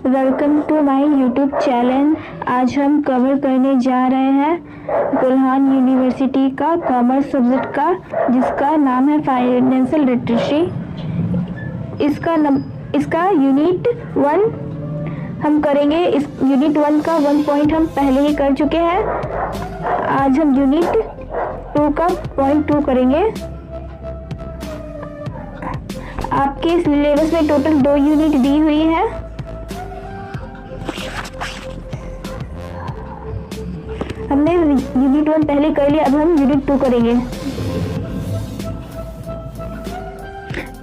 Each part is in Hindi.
Welcome to my YouTube channel. आज हम कवर करने जा रहे हैं कोल्हान यूनिवर्सिटी का कॉमर्स सब्जेक्ट का, जिसका नाम है फाइनेंशियल लिटरेसी। इसका यूनिट 1 हम करेंगे। इस यूनिट 1 का 1 पॉइंट हम पहले ही कर चुके हैं। आज हम यूनिट 2 का पॉइंट 2 करेंगे। आपके सिलेबस में टोटल 2 यूनिट दी हुई है। हमने यूनिट 1 पहले कर लिया, अब हम यूनिट 2 करेंगे।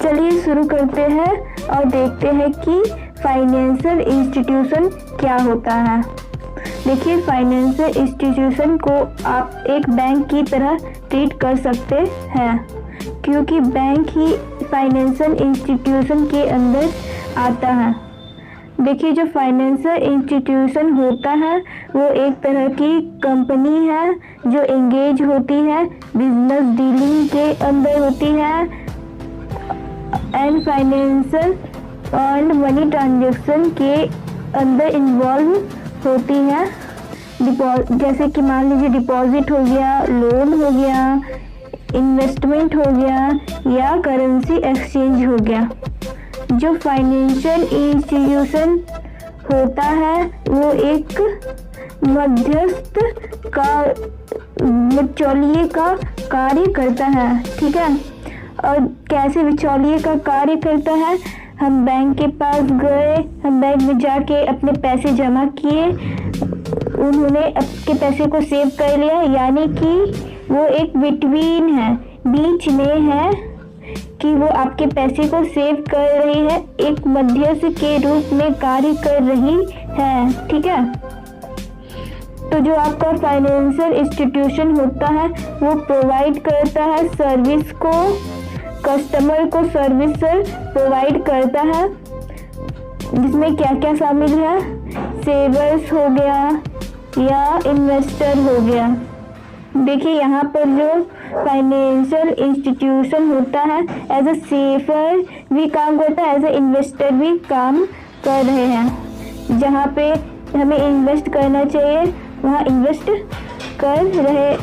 चलिए शुरू करते हैं और देखते हैं कि फाइनेंशियल इंस्टीट्यूशन क्या होता है। देखिए, फाइनेंशियल इंस्टीट्यूशन को आप एक बैंक की तरह ट्रीट कर सकते हैं, क्योंकि बैंक ही फाइनेंशियल इंस्टीट्यूशन के अंदर आता है। देखिए, जो फाइनेंशियल इंस्टीट्यूशन होता है वो एक तरह की कंपनी है जो एंगेज होती है, बिजनेस डीलिंग के अंदर होती है and financial and money transaction के अंदर इन्वॉल्व होती है। जैसे कि मान लीजिए डिपॉजिट हो गया, लोन हो गया, इन्वेस्टमेंट हो गया या करेंसी एक्सचेंज हो गया। जो फाइनेंशियल इंस्टीट्यूशन होता है वो एक मध्यस्थ का बिचौलिए का कार्य करता है। ठीक है, और कैसे बिचौलिए का कार्य करता है? हम बैंक के पास गए, हम बैंक में जाके अपने पैसे जमा किए, उन्होंने आपके पैसे को सेव कर लिया, यानी कि वो एक बिटवीन है, बीच में है कि वो आपके पैसे को सेव कर रही है, एक मध्यस्थ के रूप में कार्य कर रही है। ठीक है, तो जो आपका फाइनेंशियल इंस्टीट्यूशन होता है वो प्रोवाइड करता है सर्विस को, कस्टमर को सर्विस प्रोवाइड करता है, जिसमें क्या क्या शामिल है? सेवर्स हो गया या इन्वेस्टर हो गया। देखिए, यहाँ पर जो फाइनेंशियल इंस्टीट्यूशन होता है एज ए सेवर भी काम करता है, एज ए इन्वेस्टर भी काम कर रहे हैं। जहाँ पे हमें इन्वेस्ट करना चाहिए वहाँ इन्वेस्ट कर रहे,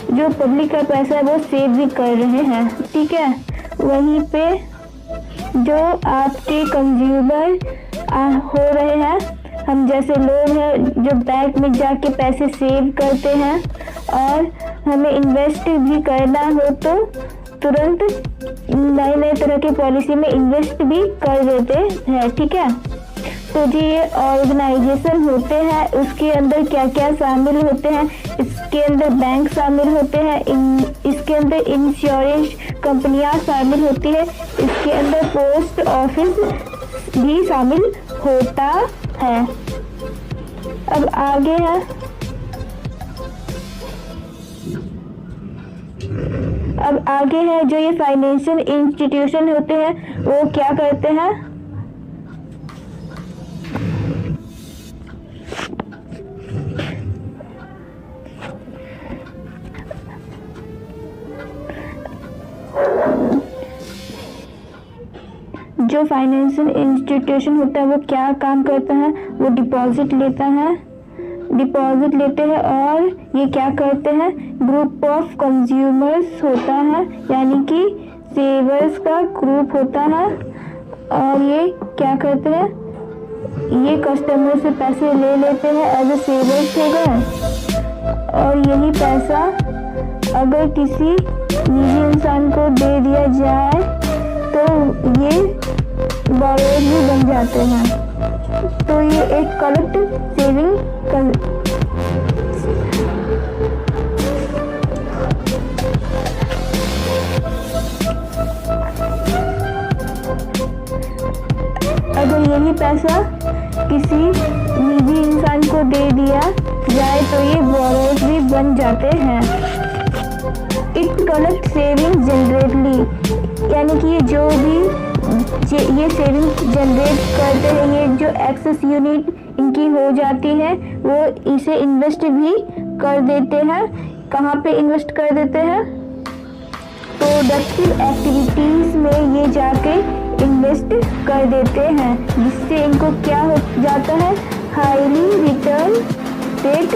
जो पब्लिक का पैसा है वो सेव भी कर रहे हैं। ठीक है, वहीं पे जो आपके कंज्यूमर हो रहे हैं, हम जैसे लोग हैं जो बैंक में जाके पैसे सेव करते हैं और हमें इन्वेस्ट भी करना हो तो तुरंत नए नए तरह की पॉलिसी में इन्वेस्ट भी कर देते हैं। ठीक है, तो जी ये ऑर्गेनाइजेशन होते हैं, उसके अंदर क्या क्या शामिल होते हैं? इसके अंदर बैंक शामिल होते हैं, इसके अंदर इंश्योरेंस कंपनियां शामिल होती है, इसके अंदर पोस्ट ऑफिस भी शामिल होता है। अब आगे है, जो ये फाइनेंशियल इंस्टीट्यूशन होते हैं वो क्या करते हैं? जो फाइनेंशियल इंस्टीट्यूशन होता है वो क्या काम करता है? वो डिपॉजिट लेते हैं और ये क्या करते हैं? ग्रुप ऑफ कंज्यूमर्स होता है, यानी कि सेवर्स का ग्रुप होता है, और ये क्या करते हैं? ये कस्टमर से पैसे ले लेते हैं, एज ए सेवर्स हो गए, और यही पैसा अगर किसी निजी इंसान को दे दिया जाए तो ये बोरोज भी बन जाते हैं। तो ये एक कलेक्ट सेविंग अगर यही पैसा किसी निजी इंसान को दे दिया जाए तो ये बोरोज भी बन जाते हैं। इट कलेक्ट सेविंग जनरेटली, यानी कि ये जो भी ये सेविंग जनरेट करते हैं, ये जो एक्सेस यूनिट इनकी हो जाती है वो इसे इन्वेस्ट भी कर देते हैं। कहाँ पे इन्वेस्ट कर देते हैं? प्रोडक्टिव एक्टिविटीज में ये जाके इन्वेस्ट कर देते हैं, जिससे इनको क्या हो जाता है, हाईली रिटर्न रेट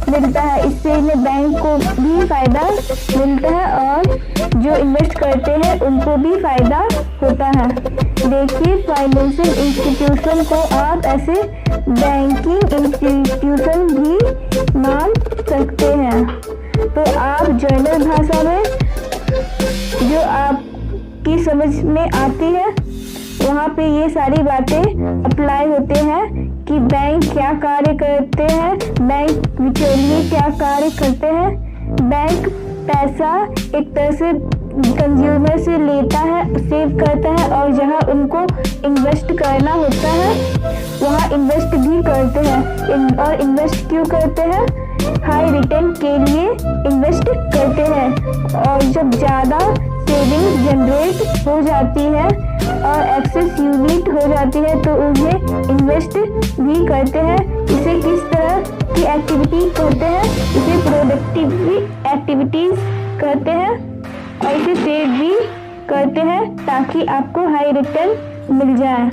मिलता है। इससे इन्हें बैंक को भी फायदा मिलता है और जो इन्वेस्ट करते हैं उनको भी फायदा होता है। देखिए, फाइनेंशियल इंस्टीट्यूशन को आप ऐसे बैंकिंग इंस्टीट्यूशन भी मान सकते हैं। तो आप जनरल भाषा में जो आपकी समझ में आती है वहाँ पे ये सारी बातें अप्लाई होते हैं कि बैंक क्या कार्य करते हैं, बैंक बिचौलिए क्या कार्य करते हैं। बैंक पैसा एक तरह से कंज्यूमर से लेता है, सेव करता है और जहाँ उनको इन्वेस्ट करना होता है वहाँ इन्वेस्ट भी करते हैं। और इन्वेस्ट क्यों करते हैं, हाई रिटर्न के लिए इन्वेस्ट करते हैं। और जब ज़्यादा सेविंग्स जनरेट हो जाती है और एक्सेस यूनिट हो जाती है तो उन्हें इन्वेस्ट भी करते हैं। इसे किस तरह की एक्टिविटी करते हैं, इसे प्रोडक्टिव एक्टिविटीज करते हैं और इसे सेव भी करते हैं ताकि आपको हाई रिटर्न मिल जाए।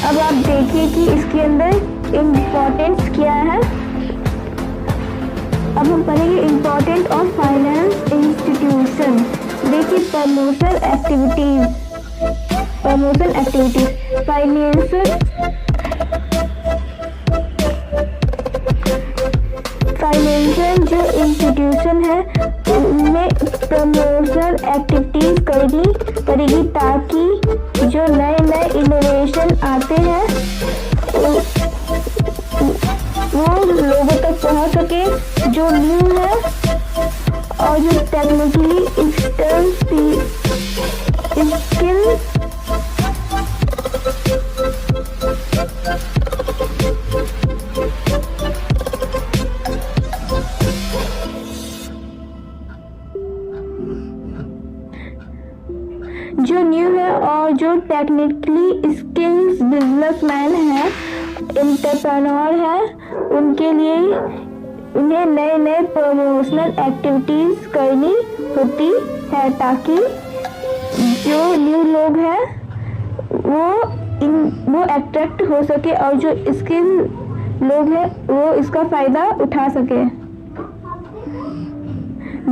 अब आप देखिए कि इसके अंदर इम्पोर्टेंस क्या है। अब हम पढ़ेंगे इम्पोर्टेंट ऑफ फाइनेंस इंस्टीट्यूशन। देखिए, प्रमोशन एक्टिविटीज फाइनेंशियल जो इंस्टीट्यूशन है उनमें प्रमोशन एक्टिविटीज करेगी ताकि जो नए इनोवेशन आते हैं वो लोगों तक पहुंच सके, जो न्यू है और जो टेक्निकली स्किल जो न्यू है और जो टेक्निकली स्किल्स बिजनेसमैन है, एंटरप्रेन्योर है, उनके लिए उन्हें नए प्रमोशनल एक्टिविटीज करनी होती है ताकि जो न्यू लोग हैं वो अट्रैक्ट हो सके और जो स्किल लोग हैं वो इसका फायदा उठा सके।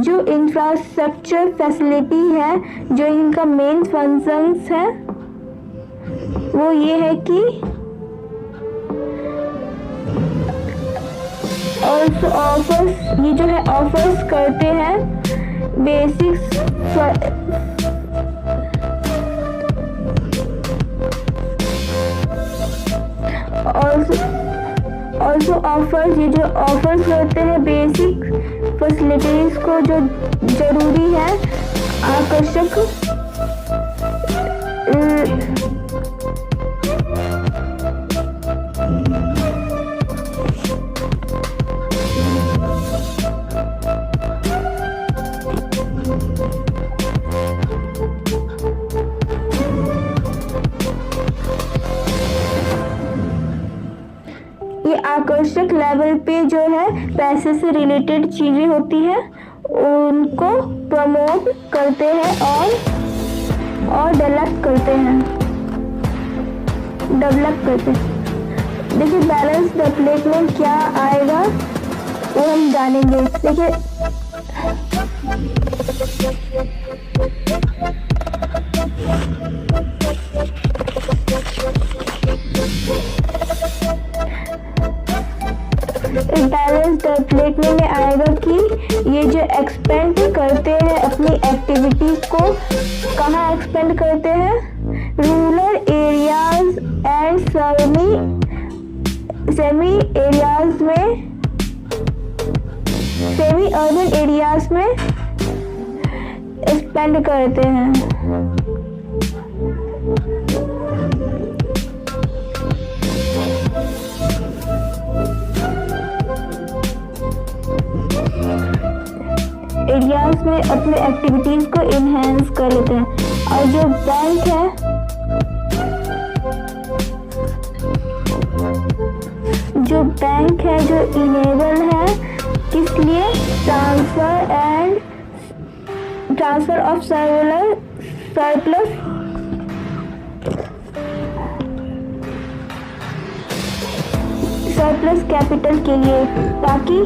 जो इंफ्रास्ट्रक्चर फैसिलिटी है, जो इनका मेन फंक्शंस है वो ये है कि ऑफर्स, ये जो है ऑफर्स करते हैं बेसिक्स ऑल्सो ऑफर्स, ये जो ऑफर्स करते हैं बेसिक फैसिलिटीज को जो जरूरी है, आकर्षक आकर्षक लेवल पे जो है पैसे से रिलेटेड चीजें होती हैं उनको प्रमोट करते हैं और डेवलप करते हैं। देखिए, बैलेंस द प्लेट में क्या आएगा वो हम जानेंगे। देखिए, बैलेंस द प्लेट में आएगा कि ये जो एक्सपेंड करते हैं अपनी एक्टिविटीज को, कहाँ एक्सपेंड करते हैं, rural areas and semi areas में, सेमी अर्बन एरियाज में स्पेंड करते हैं। एरियाज में अपने एक्टिविटीज को इनहेंस कर लेते हैं। और जो बैंक है, जो इनेबल है किस लिए, transfer of surplus surplus capital के लिए, ताकि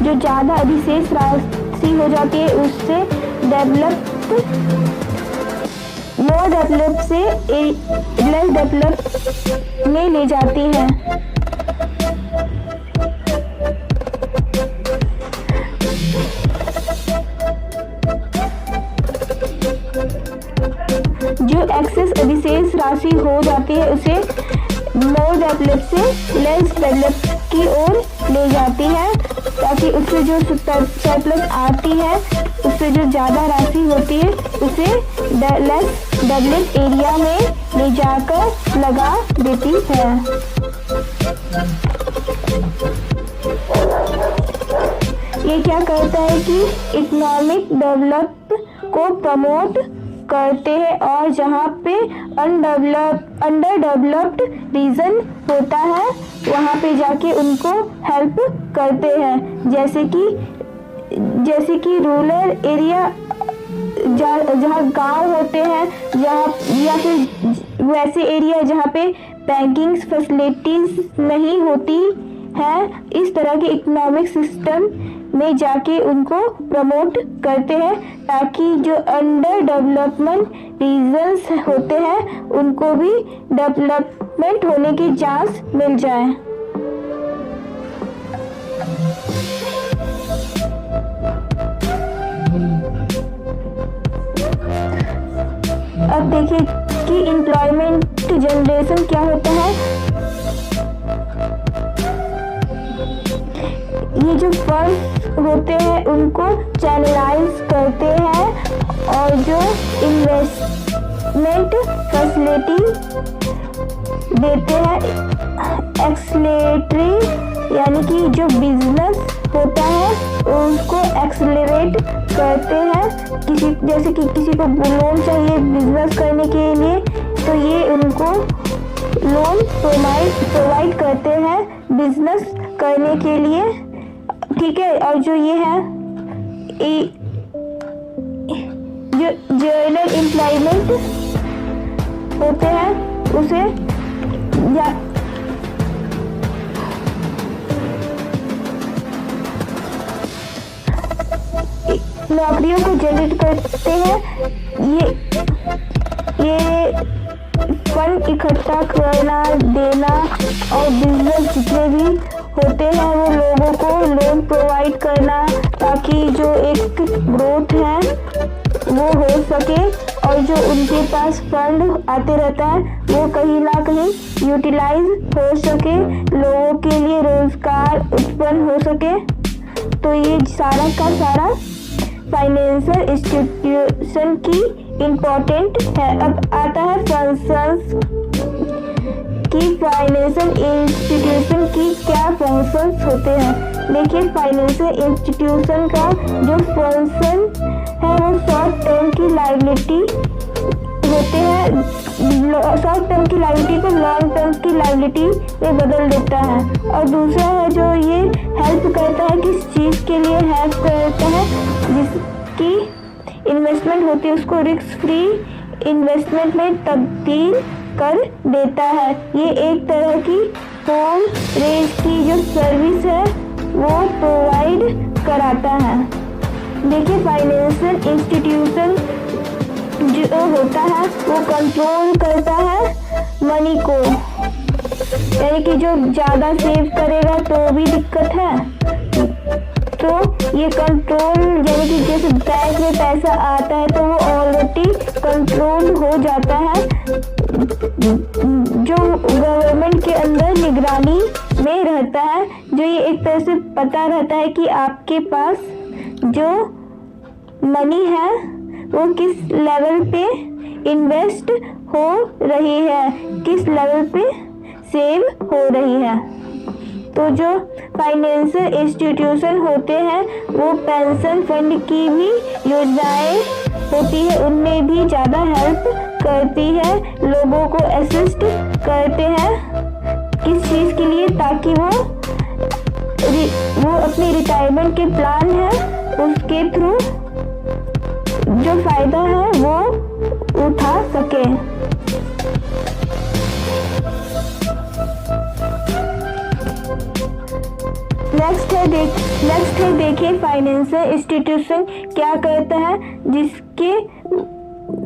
जो ज़्यादा अधिशेष राशि हो जाती है उससे मोर डेवलप से लेस डेवलप में ले जाती है। जो एक्सेस अधिशेष राशि हो जाती है उसे मोर डेवलप से लेस डेवलप की ओर ले जाती है, ताकि उससे जो सरप्लस आती है उससे जो ज़्यादा राशि होती है उसे लेस डेवलप एरिया में ले जाकर लगा देती है। ये क्या करता है कि इकोनॉमिक डेवलप को प्रमोट करते हैं और जहाँ पे अंडर डेवलप्ड रीजन होता है वहाँ पे जाके उनको हेल्प करते हैं, जैसे कि रूरल एरिया जहाँ गांव होते हैं, जहाँ या फिर वैसे एरिया जहाँ पे बैंकिंग फैसिलिटीज नहीं होती है, इस तरह के इकोनॉमिक सिस्टम में जाके उनको प्रमोट करते हैं, ताकि जो अंडर डेवलपमेंट रीजन्स होते हैं उनको भी डेवलपमेंट होने की चांस मिल जाए। अब देखिए कि एम्प्लॉयमेंट जनरेशन क्या होता है। ये जो फंड्स होते हैं उनको चैनलाइज करते हैं और जो इन्वेस्टमेंट फैसिलिटी देते हैं, एक्सेलरेटरी यानी कि जो बिजनेस होता है उसको एक्सेलरेट करते हैं। जैसे कि किसी को लोन चाहिए बिजनेस करने के लिए, तो ये उनको लोन प्रोवाइड करते हैं बिजनेस करने के लिए, ठीक है। और जो ये है जो जनरल एम्प्लॉयमेंट होते हैं उसे नौकरियों को जनरेट करते हैं। ये फंड इकट्ठा करना, देना और बिजनेस जितने भी होते हैं वो लोगों को लोन प्रोवाइड करना, ताकि जो एक ग्रोथ है वो हो सके और जो उनके पास फंड आते रहता है वो कहीं ना कहीं यूटिलाइज हो सके, लोगों के लिए रोजगार उत्पन्न हो सके। तो ये सारा का सारा फाइनेंशियल इंस्टीट्यूशन की इम्पोर्टेंट है। अब आता है फंक्शंस कि फाइनेंशियल इंस्टीट्यूशन की क्या फंक्शंस होते हैं। देखिए फाइनेंशियल इंस्टीट्यूशन का जो फंक्शन है वो शॉर्ट टर्म की लायबिलिटी होते हैं, शॉर्ट टर्म की लायबिलिटी को लॉन्ग टर्म की लायबिलिटी में बदल देता है। और दूसरा है जो ये हेल्प करता है, किस चीज़ के लिए हेल्प करता है, जिसकी इन्वेस्टमेंट होती है उसको रिस्क फ्री इन्वेस्टमेंट में तब्दील कर देता है। ये एक तरह की होम रेंज की जो सर्विस है वो प्रोवाइड कराता है। देखिए फाइनेंशियल इंस्टीट्यूशन जो होता है वो कंट्रोल करता है मनी को, यानी कि जो ज़्यादा सेव करेगा तो भी दिक्कत है, तो ये कंट्रोल यानी कि जैसे बैंक में पैसा आता है तो वो ऑलरेडी कंट्रोल हो जाता है, जो गवर्नमेंट के अंदर निगरानी में रहता है, जो ये एक तरह से पता रहता है कि आपके पास जो मनी है वो किस लेवल पे इन्वेस्ट हो रही है, किस लेवल पे सेव हो रही है। तो जो फाइनेंशियल इंस्टीट्यूशन होते हैं वो पेंशन फंड की भी योजनाएं होती है, उनमें भी ज़्यादा हेल्प करती है, लोगों को असिस्ट करते हैं किस चीज़ के लिए, ताकि वो अपनी रिटायरमेंट के प्लान है उसके थ्रू जो फायदा है वो उठा सके। नेक्स्ट है देखिए फाइनेंशियल इंस्टीट्यूशन क्या करता है, जिसके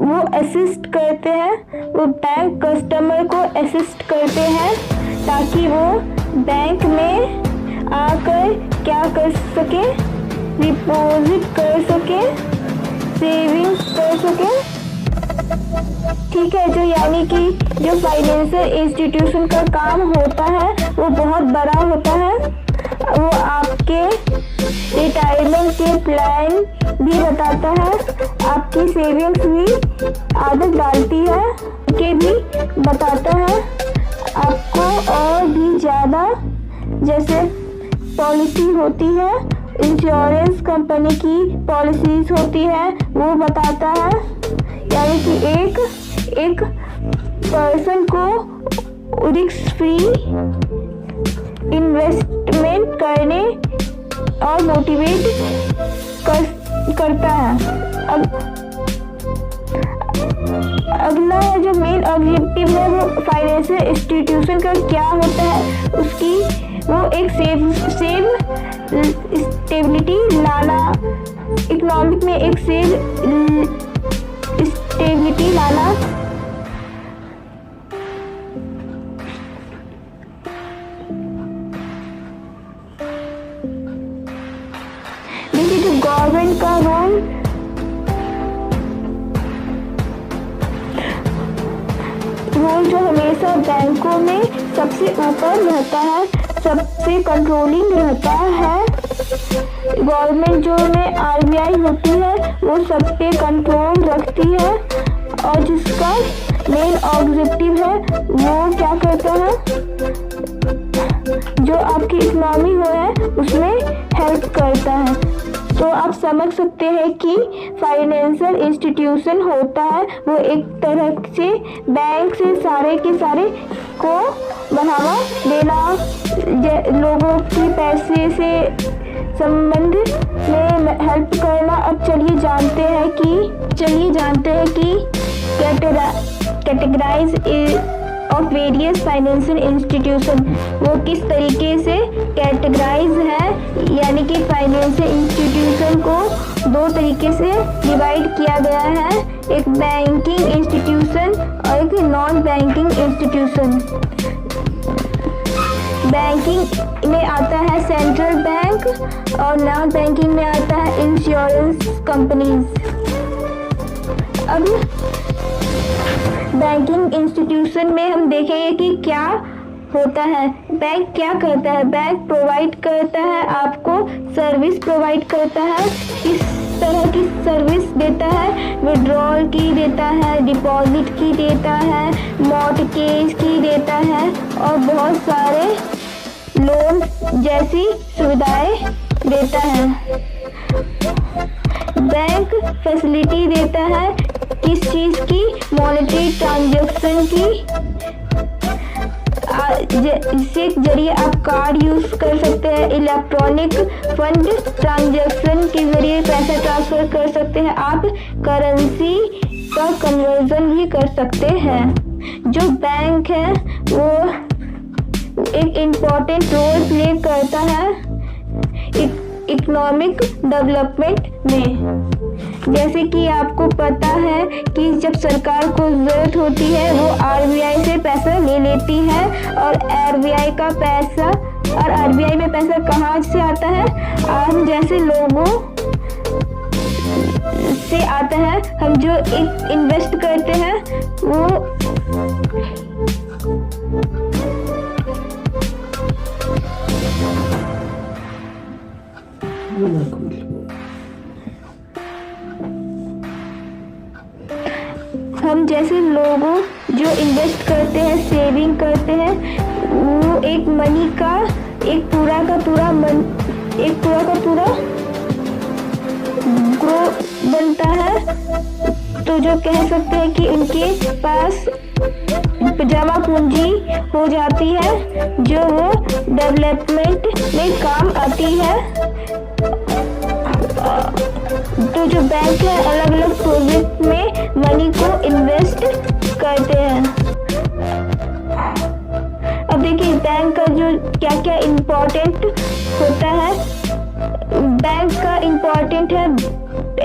वो असिस्ट करते हैं, वो बैंक कस्टमर को असिस्ट करते हैं ताकि वो बैंक में आकर क्या कर सके, डिपॉजिट कर सके, सेविंग्स कर सके। ठीक है, जो यानी कि जो फाइनेंशियल इंस्टीट्यूशन का काम होता है वो बहुत बड़ा होता है। वो आपके रिटायरमेंट के प्लान भी बताता है, आपकी सेविंग्स भी आदत डालती है के भी बताता है आपको, और भी ज़्यादा जैसे पॉलिसी होती है, इंश्योरेंस कंपनी की पॉलिसीज होती है वो बताता है। यानी कि एक पर्सन को रिस्क फ्री इन्वेस्टमेंट करने और मोटिवेट करता है। अब अगला जो मेन ऑब्जेक्टिव है वो फाइनेंशियल इंस्टीट्यूशन का क्या होता है, उसकी वो एक सेव स्टेबिलिटी लाना, इकोनॉमिक में एक सेव स्टेबिलिटी लाना। देखिए जो गवर्नमेंट का रोल जो हमेशा बैंकों में सबसे ऊपर रहता है, सबसे कंट्रोलिंग रहता है। गवर्नमेंट जो में आरबीआई होती है वो सब पे कंट्रोल रखती है, और जिसका मेन ऑब्जेक्टिव है वो क्या करता है, जो आपकी इकोनॉमी हो है उसमें हेल्प करता है। तो आप समझ सकते हैं कि फाइनेंशियल इंस्टीट्यूशन होता है वो एक तरह से बैंक से सारे के सारे को बढ़ावा देना, लोगों की पैसे से संबंध में हेल्प करना। अब चलिए जानते हैं कि categorize of various financial institution वो किस तरीके से कैटेगराइज है। यानी कि फाइनेंशियल इंस्टीट्यूशन को दो तरीके से डिवाइड किया गया है, एक बैंकिंग इंस्टीट्यूशन और एक नॉन बैंकिंग इंस्टीट्यूशन। बैंकिंग में आता है सेंट्रल बैंक और नॉन बैंकिंग में आता है इंश्योरेंस कंपनीज। अब बैंकिंग इंस्टीट्यूशन में हम देखेंगे कि क्या होता है। बैंक क्या करता है, बैंक प्रोवाइड करता है, आपको सर्विस प्रोवाइड करता है। किस तरह की सर्विस देता है, विड्रॉल की देता है, डिपॉजिट की देता है, मॉर्टगेज की देता है और बहुत सारे लोन जैसी सुविधाएं देता है। बैंक फैसिलिटी देता है किस चीज़ की, मॉनेटरी ट्रांजैक्शन की, इसके जरिए आप कार्ड यूज कर सकते हैं, इलेक्ट्रॉनिक फंड ट्रांजैक्शन के जरिए पैसा ट्रांसफर कर सकते हैं, आप करेंसी का कन्वर्जन भी कर सकते हैं। जो बैंक है वो एक इम्पॉर्टेंट रोल प्ले करता है इकोनॉमिक डेवलपमेंट में। जैसे कि आपको पता है कि जब सरकार को जरूरत होती है वो आरबीआई से पैसा ले लेती है, और आरबीआई में पैसा कहाँ से आता है, हम जैसे लोगों से आता है। हम जो एक इन्वेस्ट करते हैं वो हम जैसे लोगों जो इन्वेस्ट करते हैं, सेविंग करते हैं, वो एक मनी का एक पूरा का पूरा ग्रो बनता है। तो जो कह सकते हैं कि उनके पास जमा पूंजी हो जाती है जो वो डेवलपमेंट में काम आती है। तो जो बैंक है अलग अलग प्रोजेक्ट में मनी को इन्वेस्ट करते हैं। अब देखिए बैंक का जो क्या क्या इम्पोर्टेंट होता है, बैंक का इम्पोर्टेंट है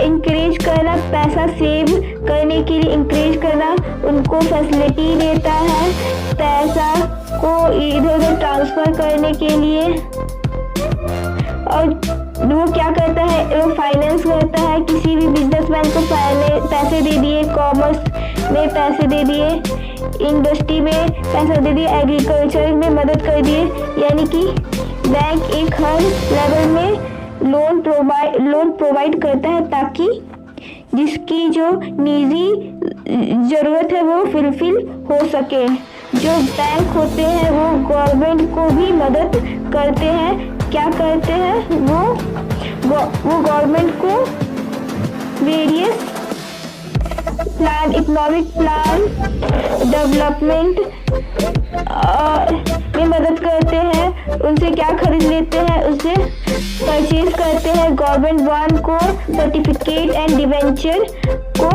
इंकरेज करना, पैसा सेव करने के लिए इंकरेज करना, उनको फैसिलिटी देता है पैसा को इधर उधर ट्रांसफर करने के लिए। और वो क्या करता है, वो फाइनेंस करता है, किसी भी बिजनेसमैन को पैसे दे दिए, कॉमर्स में पैसे दे दिए, इंडस्ट्री में पैसा दे दिए, एग्रीकल्चर में मदद कर दिए। यानी कि बैंक एक हर लेवल में लोन प्रोवाइड करता है ताकि जिसकी जो निजी ज़रूरत है वो फुलफिल हो सके। जो बैंक होते हैं वो गवर्नमेंट को भी मदद करते हैं। क्या करते हैं वो गवर्नमेंट को various plan, economic plan, development में मदद करते हैं। उनसे क्या खरीद लेते हैं, उससे परचेज करते हैं। गवर्नमेंट बॉन्ड को, सर्टिफिकेट एंड डिवेंचर को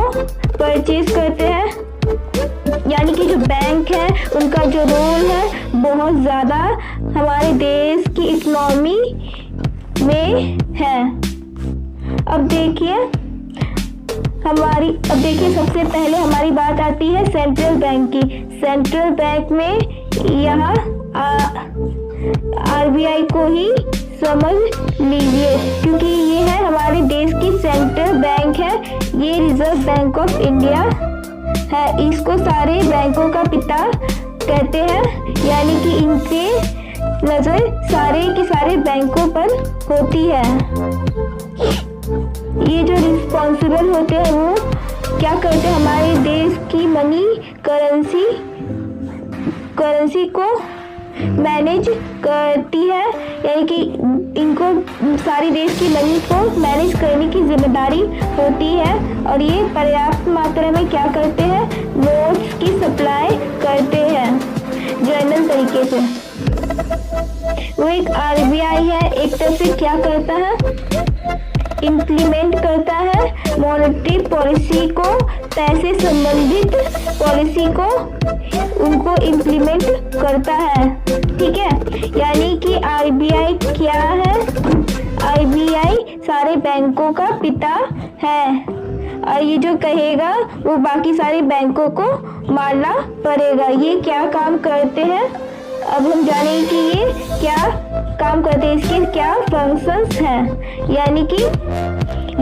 परचेज करते हैं। यानी कि जो बैंक है उनका जो रोल है बहुत ज़्यादा हमारे देश की इकोनॉमी में है। अब देखिए सबसे पहले हमारी बात आती है सेंट्रल बैंक की। सेंट्रल बैंक में यहाँ आरबीआई को ही समझ लीजिए, क्योंकि ये है हमारे देश की सेंट्रल बैंक है। ये रिजर्व बैंक ऑफ इंडिया है। इसको सारे बैंकों का पिता कहते हैं, यानी कि इनके नज़र सारे के सारे बैंकों पर होती है। ये जो रिस्पॉन्सिबल होते हैं वो क्या करते हैं, हमारे देश की मनी करेंसी को मैनेज करती है। यानी कि इनको सारी देश की मनी को मैनेज करने की जिम्मेदारी होती है। और ये पर्याप्त मात्रा में क्या करते हैं, नोट्स की सप्लाई करते हैं जनरल तरीके से। वो एक आरबीआई है, एक तरफ से क्या करता है, इम्प्लीमेंट करता है मॉनेटरी पॉलिसी को, पैसे संबंधित पॉलिसी को उनको इम्प्लीमेंट करता है। ठीक है, यानी कि आरबीआई क्या है, आरबीआई सारे बैंकों का पिता है। और ये जो कहेगा वो बाकी सारे बैंकों को मानना पड़ेगा। ये क्या काम करते हैं, अब हम जानेंगे कि ये क्या काम करते हैं, इसके क्या फंक्शंस हैं। यानी कि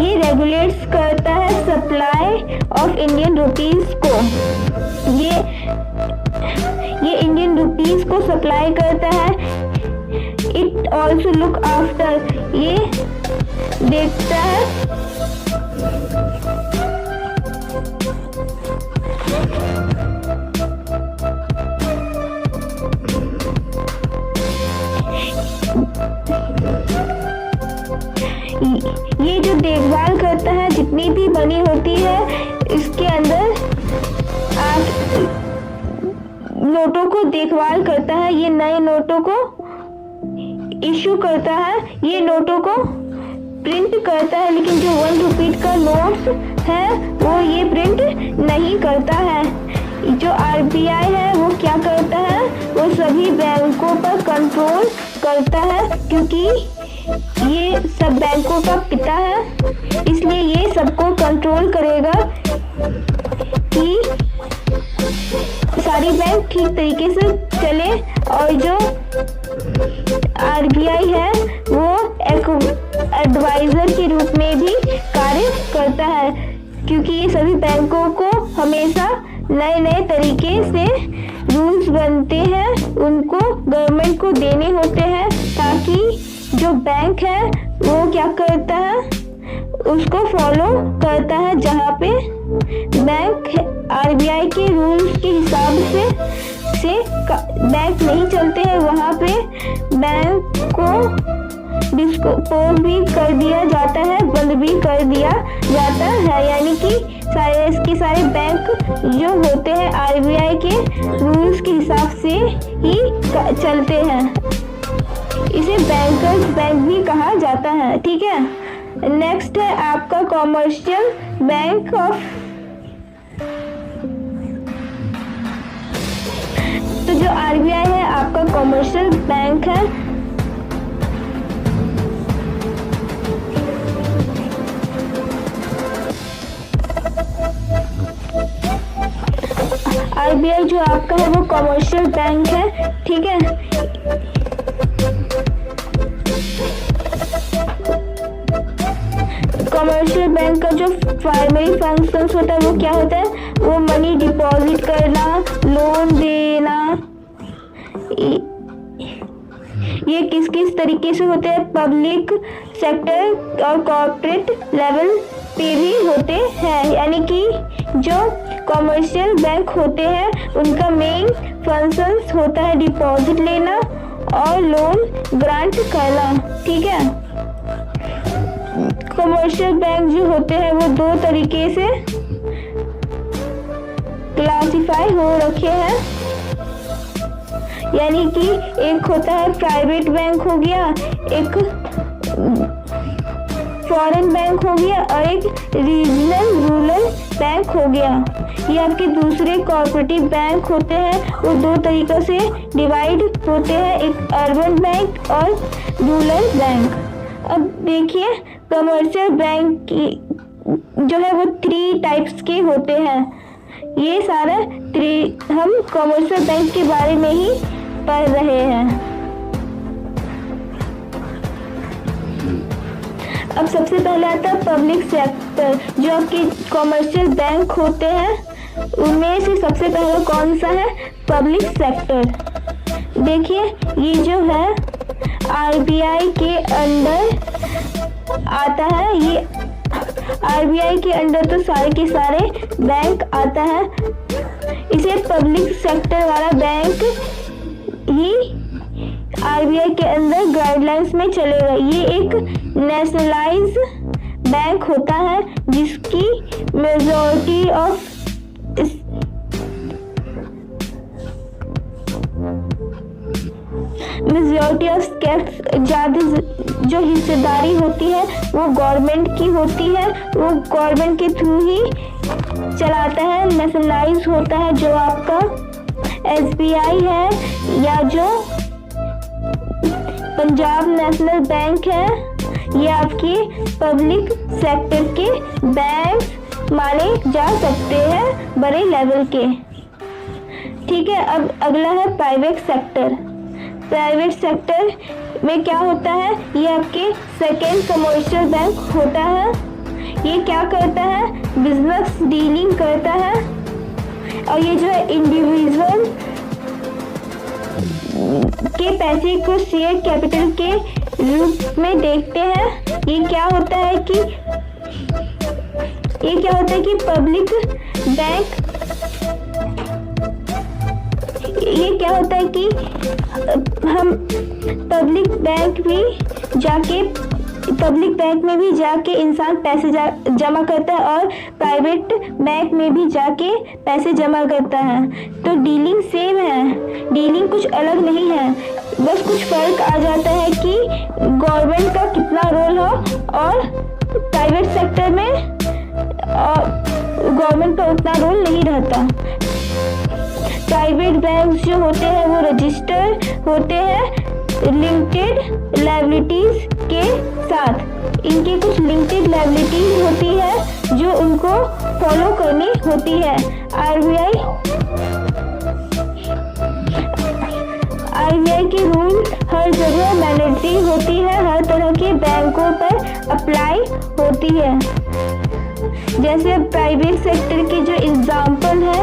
ये रेगुलेट्स करता है सप्लाई ऑफ इंडियन रुपीस को। ये इंडियन रुपीस को सप्लाई करता है। इट ऑल्सो लुक आफ्टर, ये देखता है ये जो देखभाल करता है जितनी भी मनी होती है इसके अंदर नोटों को देखभाल करता है। ये नए नोटों को इशू करता है, ये नोटों को प्रिंट करता है, लेकिन जो 1 रुपये का नोट्स है वो ये प्रिंट नहीं करता है। जो आरबीआई है वो क्या करता है, वो सभी बैंकों पर कंट्रोल करता है, क्योंकि ये सब बैंकों का पिता है, इसलिए ये सबको कंट्रोल करेगा कि सारी बैंक ठीक तरीके से चले। और जो आरबीआई है वो एक एडवाइजर के रूप में भी कार्य करता है, क्योंकि ये सभी बैंकों को हमेशा नए नए तरीके से रूल्स बनते हैं उनको गवर्नमेंट को देने होते हैं, ताकि जो बैंक है वो क्या करता है, उसको फॉलो करता है। जहाँ पे बैंक आरबीआई के रूल्स के हिसाब से बैंक नहीं चलते हैं, वहाँ पे बैंक को डिस्पोज भी कर दिया जाता है, बंद भी कर दिया जाता है। यानी कि सारे बैंक जो होते हैं आरबीआई के रूल्स के हिसाब से ही चलते हैं। इसे बैंकर्स बैंक भी कहा जाता है। ठीक है, नेक्स्ट है आपका कॉमर्शियल बैंक ऑफ तो जो आरबीआई है आपका कॉमर्शियल बैंक है। आरबीआई जो आपका है वो कॉमर्शियल बैंक है, ठीक है। कॉमर्शियल बैंक का जो प्राइमरी फंक्शंस होता है वो क्या होता है? वो मनी डिपॉजिट करना, लोन देना। ये किस किस तरीके से होते हैं? पब्लिक सेक्टर और कॉर्पोरेट लेवल पे भी होते हैं। यानी कि जो कॉमर्शियल बैंक होते हैं उनका मेन फंक्शंस होता है डिपॉजिट लेना और लोन ग्रांट करना, ठीक है। कमर्शियल बैंक जो होते हैं वो दो तरीके से क्लासिफाई हो रखे हैं। यानी कि एक होता है प्राइवेट बैंक हो गया, एक फॉरेन बैंक हो गया और एक रीजनल रूरल बैंक हो गया। ये आपके दूसरे कॉर्पोरेटिव बैंक होते हैं, वो दो तरीकों से डिवाइड होते हैं, एक अर्बन बैंक और रूरल बैंक। अब देखिए कमर्शियल बैंक की जो है वो 3 टाइप्स के होते हैं। ये सारा हम कमर्शियल बैंक के बारे में ही पढ़ रहे हैं। अब सबसे पहले आता है पब्लिक सेक्टर। जो आपके कमर्शियल बैंक होते हैं उनमें से सबसे पहले कौन सा है? Public sector. देखिए ये जो है आरबीआई के अंडर आता है। ये आरबीआई के अंडर तो सारे के सारे बैंक आता है। इसे पब्लिक सेक्टर वाला बैंक ही आरबीआई के अंदर गाइडलाइंस में चलेगा। ये एक नेशनलाइज बैंक होता है जिसकी मेजॉरिटी ऑफ ज़्यादा जो हिस्सेदारी होती है वो गवर्नमेंट की होती है, वो गवर्नमेंट के थ्रू ही चलाता है। नेशनलाइज होता है जो आपका एसबीआई है या जो पंजाब नेशनल बैंक है, ये आपके पब्लिक सेक्टर के बैंक माने जा सकते हैं बड़े लेवल के, ठीक है। अब अगला है प्राइवेट सेक्टर। प्राइवेट सेक्टर में क्या होता है? ये आपके सेकेंड कमर्शियल बैंक होता है। ये क्या करता है? बिजनेस डीलिंग करता है और ये जो है इंडिविजुअल के पैसे को शेयर कैपिटल के रूप में देखते हैं। ये क्या होता है कि पब्लिक बैंक, ये क्या होता है कि हम पब्लिक बैंक में भी जाके इंसान पैसे जमा करता है और प्राइवेट बैंक में भी जाके पैसे जमा करता है। तो डीलिंग सेम है, डीलिंग कुछ अलग नहीं है, बस कुछ फर्क आ जाता है कि गवर्नमेंट का कितना रोल हो और प्राइवेट सेक्टर में गवर्नमेंट का उतना रोल नहीं रहता। प्राइवेट बैंक जो होते हैं वो रजिस्टर होते हैं लिमिटेड लायबिलिटीज के साथ। इनकी कुछ लिमिटेड लायबिलिटीज होती है जो उनको फॉलो करनी होती है। आरबीआई के रूल हर जगह मैंडेटरी होती है, हर तरह के बैंकों पर अप्लाई होती है। जैसे प्राइवेट सेक्टर के जो एग्जाम्पल है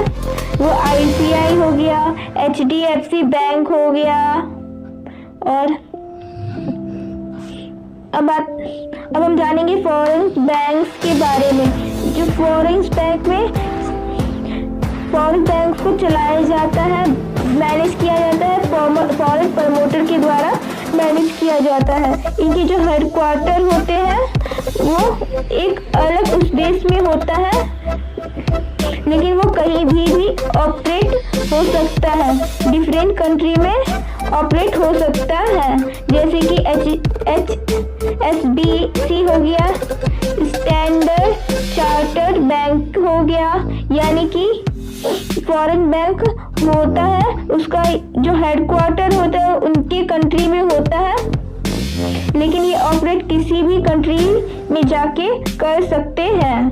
वो आईसीआई हो गया, एचडीएफसी बैंक हो गया। और अब हम जानेंगे फॉरेन बैंक्स के बारे में। जो फॉरेन बैंक को चलाया जाता है, मैनेज किया जाता है, फॉरेन प्रमोटर के द्वारा मैनेज किया जाता है। इनके जो हेडक्वार्टर होते हैं वो एक अलग उस देश में होता है, लेकिन वो कहीं भी ऑपरेट हो सकता है, डिफरेंट कंट्री में ऑपरेट हो सकता है। जैसे कि HSBC हो गया, स्टैंडर्ड चार्टर्ड बैंक हो गया, यानी कि फॉरेन बैंक होता है उसका जो हेडक्वार्टर होता है उनकी कंट्री में होता है, लेकिन ये ऑपरेट किसी भी कंट्री में जाके कर सकते हैं।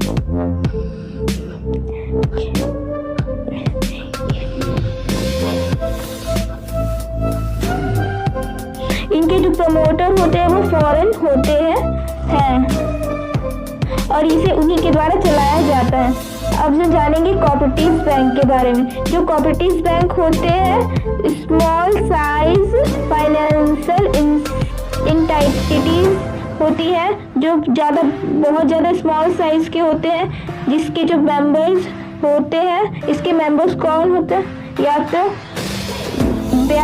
इनके जो प्रमोटर होते हैं वो फॉरेन होते हैं और इसे उन्हीं के द्वारा चलाया जाता है। अब हम जानेंगे कोऑपरेटिव बैंक के बारे में। जो कोऑपरेटिव बैंक होते हैं स्मॉल साइज फाइनेंशियल इंस्टीट्यूट होती है जो बहुत ज़्यादा स्मॉल साइज के होते हैं, जिसके जो मेंबर्स होते हैं, इसके मेंबर्स कौन होते हैं, या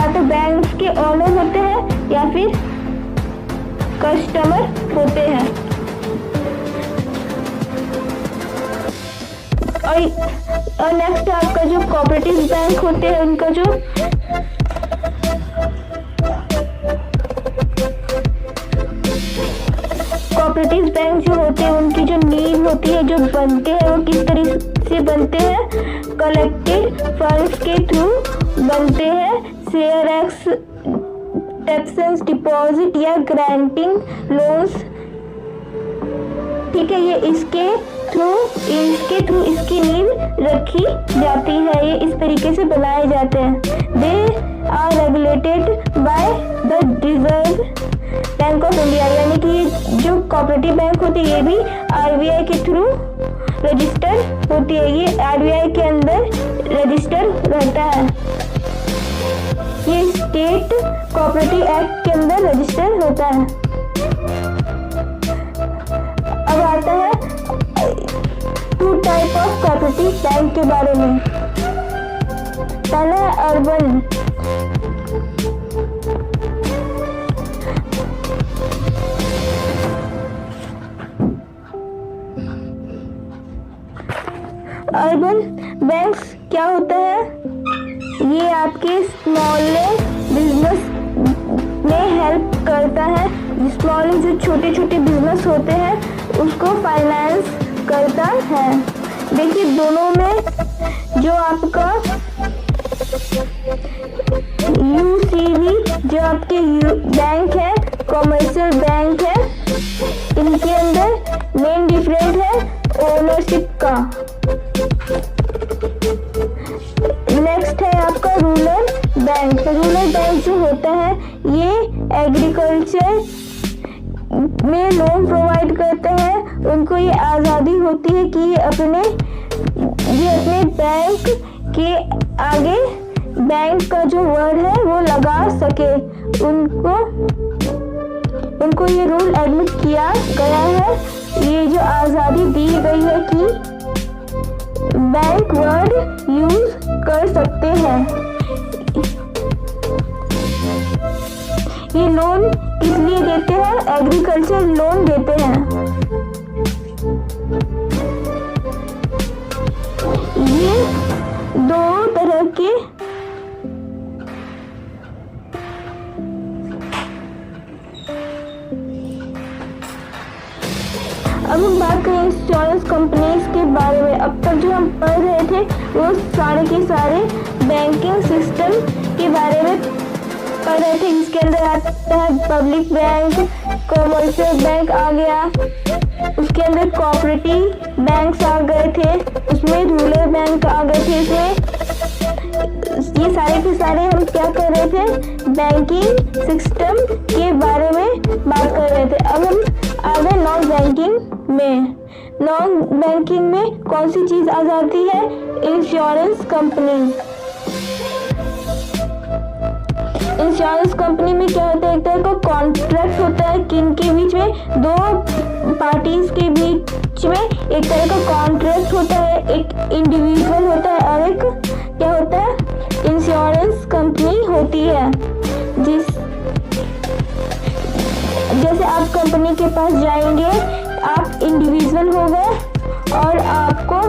तो बैंक के ओनर होते हैं या फिर कस्टमर होते हैं। और नेक्स्ट आपका जो कोऑपरेटिव बैंक होते हैं उनका जो कोऑपरेटिव बैंक जो होते हैं उनकी जो नींव होती है, जो बनते हैं वो किस तरीके से बनते हैं, कलेक्टेड फंड्स के थ्रू बनते हैं, शेयर एक्सेप्शंस डिपॉजिट या ग्रांटिंग लोन्स। ठीक है, ये इसके थ्रू इसकी नींव रखी जाती है, ये इस तरीके से बनाए जाते हैं। They are regulated by the Reserve Bank of India, यानी कि ये जो कोऑपरेटिव बैंक होती है ये भी आरबीआई के थ्रू रजिस्टर होती है, ये आरबीआई के अंदर रजिस्टर रहता है, ये स्टेट कोऑपरेटिव एक्ट के अंदर रजिस्टर होता है। अब आता है two type of cooperative bank के बारे में। पहला है अर्बन, अर्बन बैंक्स क्या होता है, ये आपके स्मॉल बिजनेस में हेल्प करता है। स्मॉल जो छोटे छोटे बिजनेस होते हैं उसको फाइनेंस करता है। देखिए दोनों में जो आपका यूसीबी जो आपके बैंक है, कमर्शियल बैंक है, इनके अंदर मेन डिफरेंस है ओनरशिप का। नेक्स्ट है आपका रूरल बैंक। रूरल बैंक जो होता है ये एग्रीकल्चर में लोन प्रोवाइड करते हैं, उनको ये आज़ादी होती है कि ये अपने बैंक के आगे बैंक का जो वर्ड है वो लगा सके, उनको ये रूल एडमिट किया गया है, ये जो आज़ादी दी गई है कि बैंक वर्ड यूज कर सकते हैं। ये लोन किस लिए देते हैं, एग्रीकल्चर लोन देते हैं। ये दो तरह के अब हम बात करें इंश्योरेंस कंपनीज के बारे में। अब तक जो हम पढ़ रहे थे वो सारे के सारे बैंकिंग सिस्टम के बारे में पढ़ रहे थे, जिसके अंदर आता है पब्लिक बैंक, कमर्शियल बैंक आ गया, उसके अंदर कोऑपरेटिव बैंक्स आ गए थे, उसमें रूरल बैंक आ गए थे। इसमें ये सारे के सारे हम क्या कर रहे थे, बैंकिंग सिस्टम के बारे में बात कर रहे थे। अब हम आ गए नॉन बैंकिंग में। नॉन बैंकिंग में कौन सी चीज आ जाती है, इंश्योरेंस कंपनी। इंश्योरेंस कंपनी में क्या होता है, एक तरह का कॉन्ट्रैक्ट होता है किनके बीच में, दो पार्टीज के बीच में एक तरह का कॉन्ट्रैक्ट होता है, एक इंडिविजुअल होता है और एक क्या होता है, इंश्योरेंस कंपनी होती है। जैसे आप कंपनी के पास जाएंगे, आप इंडिविजुअल हो गए और आपको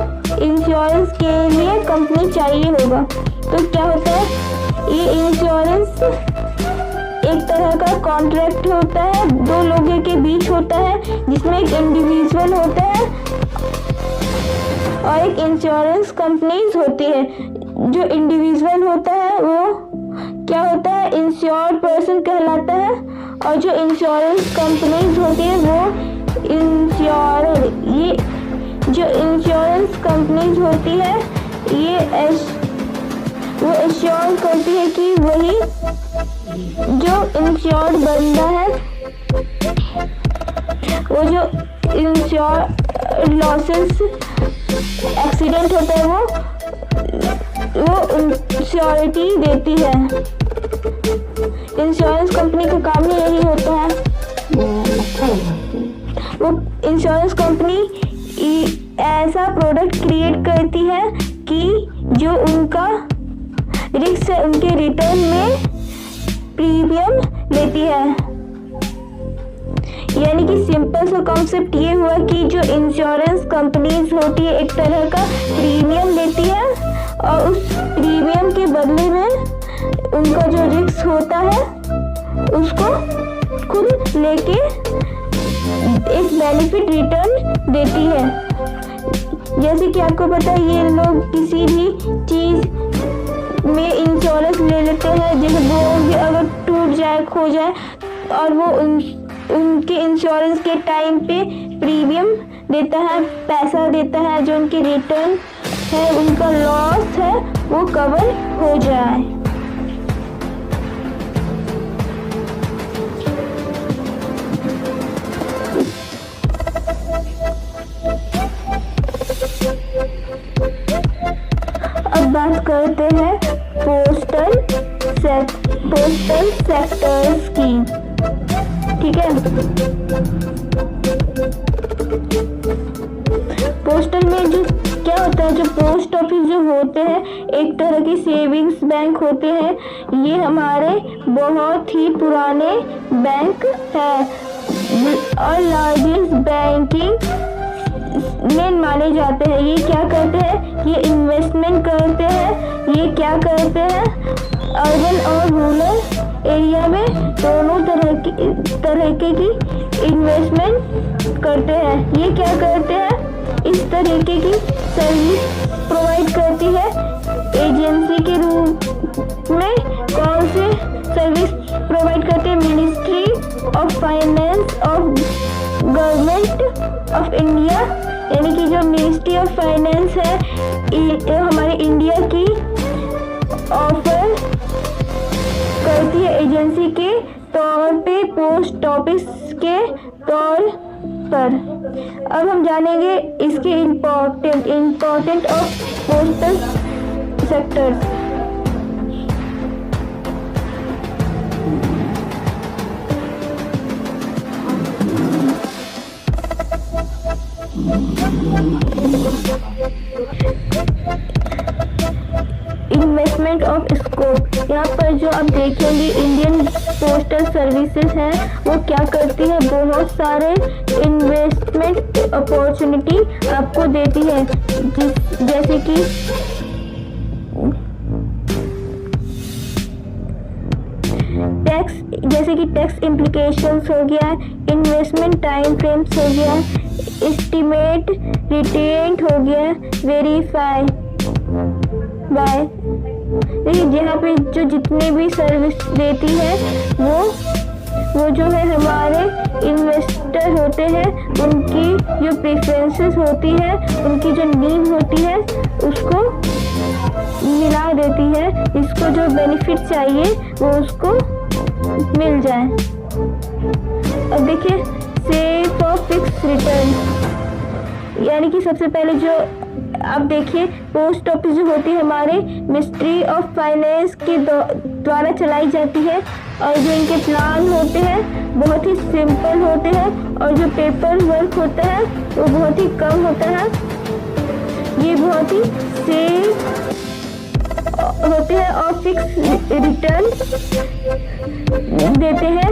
इंश्योरेंस के लिए कंपनी चाहिए होगा, तो क्या होता है, ये इंश्योरेंस एक तरह का कॉन्ट्रैक्ट होता है, दो लोगों के बीच होता है, जिसमें एक इंडिविजुअल होता है और एक इंश्योरेंस कंपनीज होती है। जो इंडिविजुअल होता है वो क्या होता है, इंश्योर्ड पर्सन कहलाता है। और जो इंश्योरेंस कंपनीज होती है वो इंश्योरर। ये जो इंश्योरेंस कंपनीज होती है ये वो एश्योर करती है कि वही जो इंश्योर्ड बंदा है, वो जो इंश्योर लॉसेस एक्सीडेंट होता है वो इंश्योरिटी देती है। इंश्योरेंस कंपनी का काम ही यही होता है। वो इंश्योरेंस कंपनी ऐसा प्रोडक्ट क्रिएट करती है कि जो उनका रिस्क से उनके रिटर्न में प्रीमियम लेती है। यानी कि सिंपल सा कॉन्सेप्ट ये हुआ कि जो इंश्योरेंस कंपनीज होती है एक तरह का प्रीमियम लेती है और उस प्रीमियम के बदले में उनका जो रिस्क होता है उसको खुद लेके एक बेनिफिट रिटर्न देती है। जैसे कि आपको पता है ये लोग किसी भी चीज में इंश्योरेंस ले लेते हैं, जैसे वो भी अगर टूट जाए खो जाए और वो उनके इंश्योरेंस के टाइम पे प्रीमियम देता है, पैसा देता है, जो उनके रिटर्न है उनका लॉस है वो कवर हो जाए। अब बात करते हैं पोस्टल सेक्टर्स की। ठीक है, पोस्टल में जो क्या होता है, जो पोस्ट ऑफिस जो होते हैं एक तरह की सेविंग्स बैंक होते हैं। ये हमारे बहुत ही पुराने बैंक है और लार्जेस्ट बैंकिंग में माने जाते हैं। ये क्या करते हैं, ये इन्वेस्टमेंट करते हैं। ये क्या करते हैं, अर्बन और रूरल एरिया में दोनों तरह की इन्वेस्टमेंट करते हैं। ये क्या करते हैं, इस तरीके की सर्विस प्रोवाइड करती है एजेंसी के रूप में। कौन से सर्विस प्रोवाइड करते हैं, ministry of finance of government of India, यानी कि जो मिनिस्ट्री ऑफ फाइनेंस है हमारे इंडिया की ऑफर करती है एजेंसी के तौर पे पोस्ट ऑफिस के तौर पर। अब हम जानेंगे इसके important of postal sectors. Investment of scope. यहाँ पर जो आप देखेंगे इंडियन पोस्टल सर्विसेज है वो क्या करती है, बहुत सारे इन्वेस्टमेंट अपॉर्चुनिटी आपको देती है, जैसे कि टैक्स इम्प्लीकेशंस हो गया, इन्वेस्टमेंट टाइम फ्रेम्स हो गया, एस्टिमेट रिटेंट हो गया, वेरीफाई बाय। देखिए यहाँ पे जो जितने भी सर्विस देती है वो जो है हमारे इन्वेस्टर होते हैं उनकी जो प्रेफरेंसेस होती है, उनकी जो नीड होती है उसको मिला देती है। इसको जो बेनिफिट चाहिए वो उसको मिल जाए। अब देखिए सेव फॉर फिक्स रिटर्न, यानी कि सबसे पहले जो आप देखिए पोस्ट ऑफिस जो होती है हमारे मिनिस्ट्री ऑफ फाइनेंस के द्वारा चलाई जाती है और जो इनके प्लान होते हैं बहुत ही सिंपल होते हैं और जो पेपर वर्क होता है वो बहुत ही कम होता है। ये बहुत ही सेफ होते हैं और फिक्स रिटर्न देते हैं।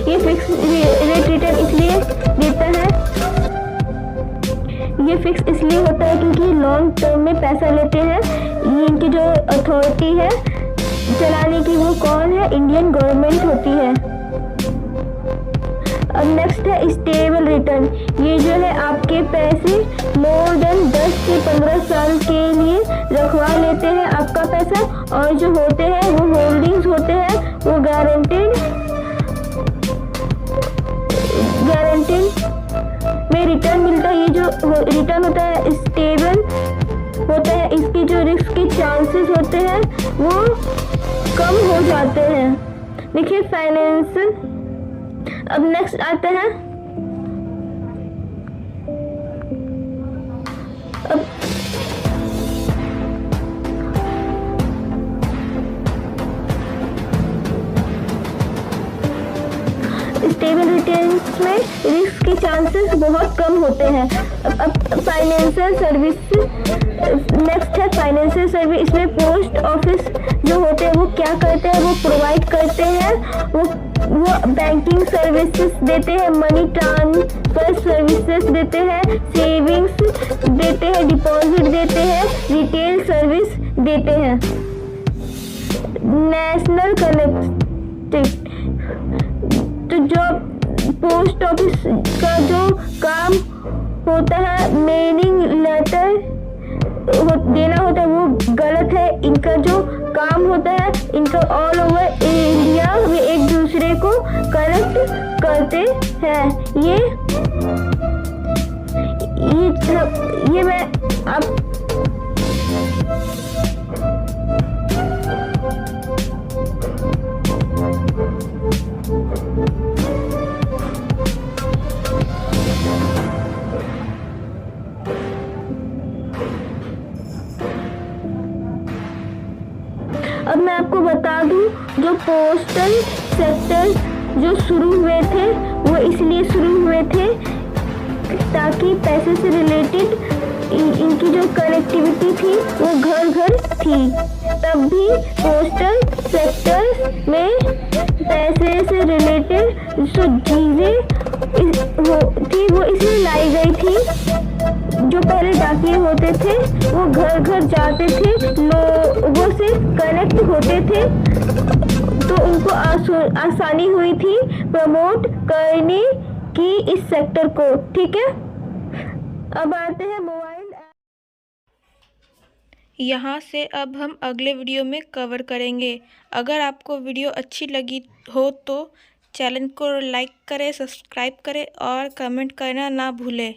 ये फिक्स रेट रिटर्न इसलिए देता है, ये फिक्स इसलिए होता है क्योंकि लॉन्ग टर्म में पैसा लेते हैं। ये इनकी जो अथॉरिटी है चलाने की वो कौन है? इंडियन गवर्नमेंट होती है। अब नेक्स्ट है स्टेबल रिटर्न। ये जो है आपके पैसे मोर देन 10 से 15 साल के लिए रखवा लेते हैं आपका पैसा, और जो होते हैं वो होल्डिंग्स होते हैं वो गारंटेड में रिटर्न मिलता है। ये जो रिटर्न होता है स्टेबल होता है, इसकी जो रिस्क के चांसेस होते हैं वो कम हो जाते हैं। देखिए फाइनेंशियल। अब नेक्स्ट आते हैं अब स्टेबल रिटर्न्स में रिस्क के चांसेस बहुत कम होते हैं। अब फाइनेंशियल सर्विस नेक्स्ट है फाइनेंशियल सर्विस। इसमें पोस्ट ऑफिस जो होते हैं वो क्या करते हैं? वो प्रोवाइड करते हैं, वो बैंकिंग सर्विसेज देते हैं, मनी ट्रांसफर सर्विसेज देते हैं, सेविंग्स देते हैं, डिपॉजिट देते हैं, रिटेल सर्विस देते हैं। नेशनल कनेक्टिव, तो जो पोस्ट ऑफिस का जो काम होता है मेलिंग लेटर देना होता है वो गलत है। इनका जो काम होता है इनका ऑल ओवर इंडिया में एक दूसरे को कनेक्ट करते हैं। ये मैं अब मैं आपको बता दूं, जो पोस्टल सेक्टर जो शुरू हुए थे वो इसलिए शुरू हुए थे ताकि पैसे से रिलेटेड इनकी जो कनेक्टिविटी थी वो घर घर थी। तब भी पोस्टल सेक्टर में पैसे से रिलेटेड जो चीज़ें थी वो इसलिए लाई गई थी। जो पहले डाकिये होते थे वो घर घर जाते थे, लोगों से कनेक्ट होते थे, तो उनको आसानी हुई थी प्रमोट करने की इस सेक्टर को। ठीक है, अब आते हैं मोबाइल ऐप। यहाँ से अब हम अगले वीडियो में कवर करेंगे। अगर आपको वीडियो अच्छी लगी हो तो चैनल को लाइक करें, सब्सक्राइब करें और कमेंट करना ना भूलें।